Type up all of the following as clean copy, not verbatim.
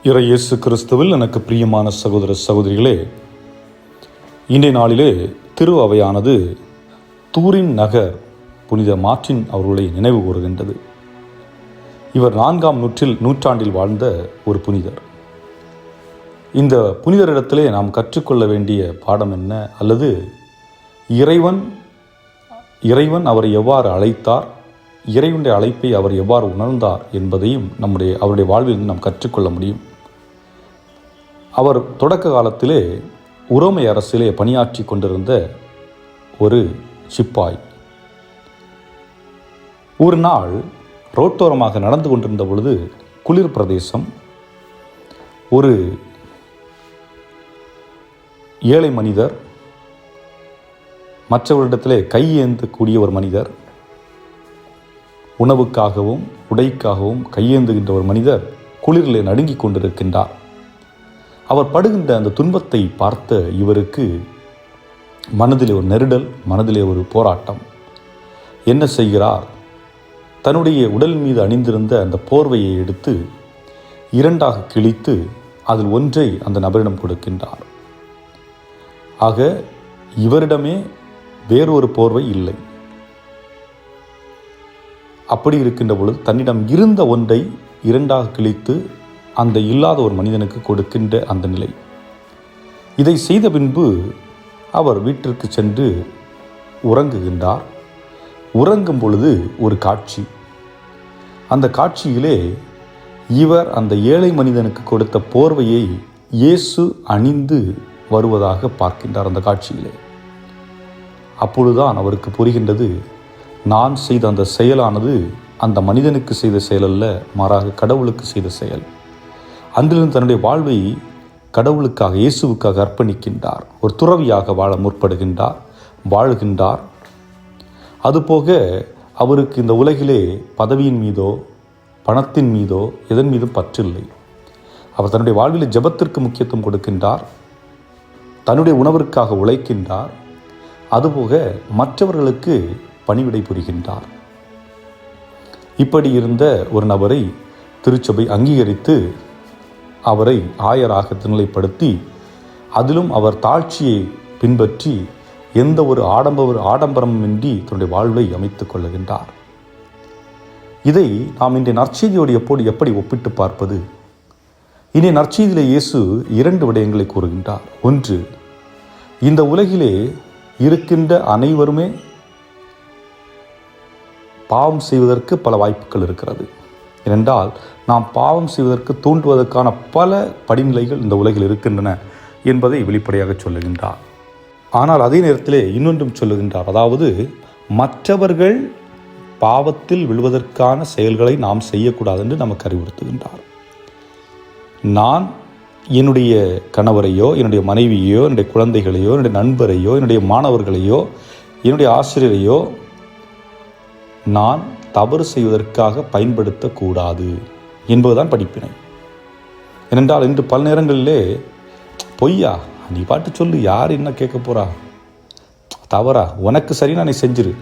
இறை இயேசு கிறிஸ்துவில் எனக்கு பிரியமான சகோதர சகோதரிகளே, இன்றைய நாளிலே திரு அவையானது தூரின் நகர் புனித மார்ட்டின் அவர்களை நினைவு கூறுகின்றது. இவர் 4ஆம் நூற்றாண்டில் வாழ்ந்த ஒரு புனிதர். இந்த புனிதரிடத்திலே நாம் கற்றுக்கொள்ள வேண்டிய பாடம் என்ன, அல்லது இறைவன் அவரை எவ்வாறு அழைத்தார், இறைவனுடைய அழைப்பை அவர் எவ்வாறு உணர்ந்தார் என்பதையும் அவருடைய வாழ்வில் நாம் கற்றுக்கொள்ள முடியும். அவர் தொடக்க காலத்திலே உரோமை அரசிலே பணியாற்றி கொண்டிருந்த ஒரு சிப்பாய். ஒரு நாள் ரோட்டோரமாக நடந்து கொண்டிருந்த பொழுது குளிர் பிரதேசம், ஒரு ஏழை மனிதர், மற்றவரிடத்திலே கையேந்தக்கூடிய ஒரு மனிதர், உணவுக்காகவும் உடைக்காகவும் கையேந்துகின்ற ஒரு மனிதர் குளிரிலே நடுங்கிக் கொண்டிருக்கின்றார். அவர் படுகின்ற அந்த துன்பத்தை பார்த்த இவருக்கு மனதிலே ஒரு நெருடல், மனதிலே ஒரு போராட்டம். என்ன செய்கிறார்? தன்னுடைய உடல் மீது அணிந்திருந்த அந்த போர்வையை எடுத்து 2ஆக கிழித்து அதில் ஒன்றை அந்த நபரிடம் கொடுக்கின்றார். ஆக இவரிடமே வேறொரு போர்வை இல்லை. அப்படி இருக்கின்ற பொழுது தன்னிடம் இருந்த ஒன்றை 2ஆக கிழித்து அந்த இல்லாத ஒரு மனிதனுக்கு கொடுக்கின்ற அந்த நிலை. இதை செய்த பின்பு அவர் வீட்டிற்கு சென்று உறங்குகின்றார். உறங்கும் பொழுது ஒரு காட்சி. அந்த காட்சியிலே இவர் அந்த ஏழை மனிதனுக்கு கொடுத்த போர்வையை இயேசு அணிந்து வருவதாக பார்க்கின்றார். அந்த காட்சியிலே அப்பொழுதுதான் அவருக்கு புரிகின்றது, நான் செய்த அந்த செயலானது அந்த மனிதனுக்கு செய்த செயல் அல்ல, மாறாக கடவுளுக்கு செய்த செயல். அன்றிலிருந்து தன்னுடைய வாழ்வை கடவுளுக்காக, இயேசுவுக்காக அர்ப்பணிக்கின்றார். ஒரு துறவியாக வாழ முற்படுகின்றார், வாழ்கின்றார். அதுபோக அவருக்கு இந்த உலகிலே பதவியின் மீதோ பணத்தின் மீதோ எதன் மீதும் பற்றில்லை. அவர் தன்னுடைய வாழ்விலே ஜெபத்திற்கு முக்கியத்துவம் கொடுக்கின்றார், தன்னுடைய உணவிற்காக உழைக்கின்றார். அதுபோக மற்றவர்களுக்கு பணிவிடை புரிகின்றார். இப்படி இருந்த ஒரு நபரை திருச்சபை அங்கீகரித்து அவரை ஆயராக திருநிலைப்படுத்தி, அதிலும் அவர் தாழ்ச்சியை பின்பற்றி எந்த ஒரு ஆடம்பரமின்றி தன்னுடைய வாழ்வை அமைத்துக் கொள்ளுகின்றார். இதை நாம் இன்றைய நற்செய்தியோடு எப்படி ஒப்பிட்டு பார்ப்பது? இன்றைய நற்செய்தியிலே இயேசு 2 விடயங்களை கூறுகின்றார். ஒன்று, இந்த உலகிலே இருக்கின்ற அனைவருமே பாவம் செய்வதற்கு பல வாய்ப்புகள் இருக்கிறது. ஏனென்றால் நாம் பாவம் செய்வதற்கு தூண்டுவதற்கான பல படிநிலைகள் இந்த உலகில் இருக்கின்றன என்பதை வெளிப்படையாக சொல்லுகின்றார். ஆனால் அதே நேரத்திலே இன்னொன்றும் சொல்லுகின்றார். அதாவது மற்றவர்கள் பாவத்தில் விழுவதற்கான செயல்களை நாம் செய்யக்கூடாது என்று நமக்கு அறிவுறுத்துகின்றார். நான் என்னுடைய கணவரையோ, என்னுடைய மனைவியோ, என்னுடைய குழந்தைகளையோ, என்னுடைய நண்பரையோ, என்னுடைய மாணவர்களையோ, என்னுடைய ஆசிரியரையோ நான் தவறு செய்வதற்காக பயன்படுத்தக்கூடாது என்பதுதான் படிப்பினை. ஏனென்றால் இன்று பல நேரங்களிலே பொய்யா, நீ பாட்டு சொல்லு, யார் என்ன கேட்க போறா, தவறா, உனக்கு சரினா நீ செஞ்சிரு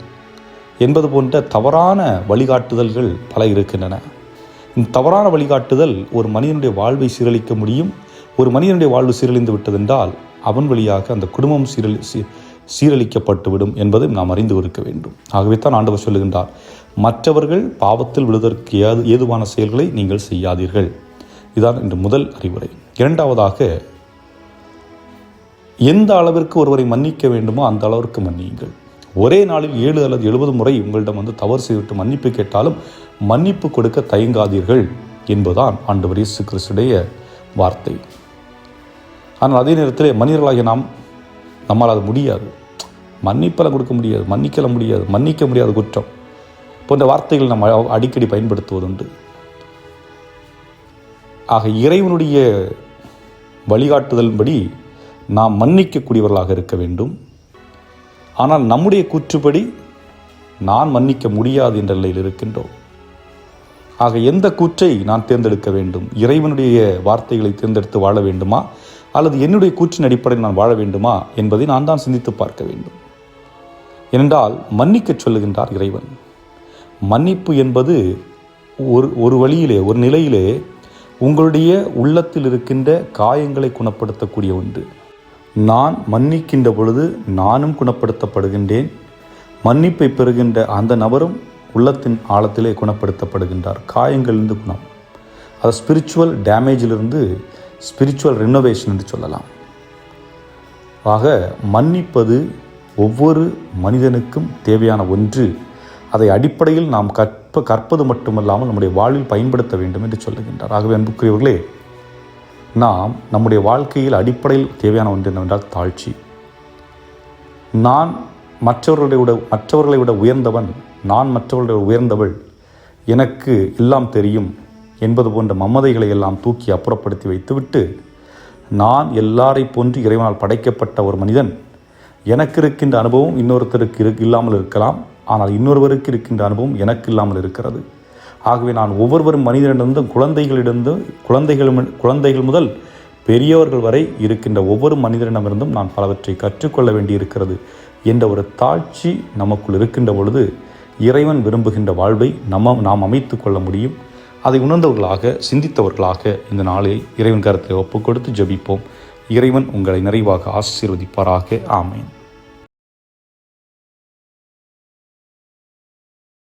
என்பது போன்ற தவறான வழிகாட்டுதல்கள் பல இருக்கின்றன. இந்த தவறான வழிகாட்டுதல் ஒரு மனிதனுடைய வாழ்வை சீரழிக்க முடியும். ஒரு மனிதனுடைய வாழ்வு சீரழிந்து விட்டதென்றால் அவன் வழியாக அந்த குடும்பம் சீரழிக்கப்பட்டுவிடும் என்பதை நாம் அறிந்து இருக்க வேண்டும். ஆகவே தான் ஆண்டவர் சொல்லுகின்றார், மற்றவர்கள் பாவத்தில் விழுவதற்கு ஏதுவான செயல்களை நீங்கள் செய்யாதீர்கள். இதுதான் இன்று முதல் அறிவுரை. இரண்டாவதாக, எந்த அளவிற்கு ஒருவரை மன்னிக்க வேண்டுமோ அந்த அளவிற்கு மன்னியுங்கள். ஒரே நாளில் 7 அல்லது 70 முறை உங்களிடம் தவறு செய்துவிட்டு மன்னிப்பு கேட்டாலும் மன்னிப்பு கொடுக்க தயங்காதீர்கள் என்பதுதான் ஆண்டவர் இயேசு கிறிஸ்துடைய வார்த்தை. ஆனால் அதே நேரத்தில் மனிதர்களாகிய நம்மால் அது முடியாது. மன்னிப்பெல்லாம் கொடுக்க முடியாது, மன்னிக்க முடியாத குற்றம் போன்ற வார்த்தைகள் நம்ம அடிக்கடி பயன்படுத்துவதுண்டு. ஆக இறைவனுடைய வழிகாட்டுதலின்படி நாம் மன்னிக்கக்கூடியவர்களாக இருக்க வேண்டும். ஆனால் நம்முடைய கூற்றுப்படி நான் மன்னிக்க முடியாது என்ற நிலையில் இருக்கின்றோம். ஆக எந்த கூற்றை நான் தேர்ந்தெடுக்க வேண்டும்? இறைவனுடைய வார்த்தைகளை தேர்ந்தெடுத்து வாழ வேண்டுமா, அல்லது என்னுடைய கூற்றின் அடிப்படையில் நான் வாழ வேண்டுமா என்பதை நான் தான் சிந்தித்து பார்க்க வேண்டும். ஏனென்றால் மன்னிக்க சொல்லுகின்றார் இறைவன். மன்னிப்பு என்பது ஒரு வழியிலே, ஒரு நிலையிலே உங்களுடைய உள்ளத்தில் இருக்கின்ற காயங்களை குணப்படுத்தக்கூடிய ஒன்று. நான் மன்னிக்கின்ற பொழுது நானும் குணப்படுத்தப்படுகின்றேன். மன்னிப்பை பெறுகின்ற அந்த நபரும் உள்ளத்தின் ஆழத்திலே குணப்படுத்தப்படுகின்றார். காயங்களிலிருந்து குணம், அது ஸ்பிரிச்சுவல் டேமேஜிலிருந்து ஸ்பிரிச்சுவல் ரினோவேஷன் என்று சொல்லலாம். ஆக மன்னிப்பது ஒவ்வொரு மனிதனுக்கும் தேவையான ஒன்று. அதை அடிப்படையில் நாம் கற்பது மட்டுமல்லாமல் நம்முடைய வாழ்வில் பயன்படுத்த வேண்டும் என்று சொல்லுகின்றார். ஆகவே அன்புக்குரியவர்களே, நாம் நம்முடைய வாழ்க்கையில் அடிப்படையில் தேவையான ஒன்று என்னவென்றால் தாழ்ச்சி. நான் மற்றவர்களை விட உயர்ந்தவன், நான் மற்றவர்களை உயர்ந்தவள், எனக்கு எல்லாம் தெரியும் என்பது போன்ற மமதைகளை எல்லாம் தூக்கி அப்புறப்படுத்தி வைத்துவிட்டு, நான் எல்லாரை போன்று இறைவனால் படைக்கப்பட்ட ஒரு மனிதன், எனக்கு இருக்கின்ற அனுபவம் இன்னொருத்தருக்கு இல்லாமல் இருக்கலாம், ஆனால் இன்னொருவருக்கு இருக்கின்ற அனுபவம் எனக்கு இல்லாமல் இருக்கிறது. ஆகவே நான் ஒவ்வொருவரும் மனிதனிடந்தும் குழந்தைகள் முதல் பெரியவர்கள் வரை இருக்கின்ற ஒவ்வொரு மனிதனிடமிருந்தும் நான் பலவற்றை கற்றுக்கொள்ள வேண்டியிருக்கிறது என்ற ஒரு தாழ்ச்சி நமக்குள் இருக்கின்ற பொழுது இறைவன் விரும்புகின்ற வாழ்வை நாம் அமைத்து கொள்ள முடியும். அதை உணர்ந்தவர்களாக, சிந்தித்தவர்களாக இந்த நாளை இறைவன் கருத்தை ஒப்புக் கொடுத்து ஜெபிப்போம். இறைவன் உங்களை நிறைவாக ஆசீர்வதிப்பாராக. ஆமேன்.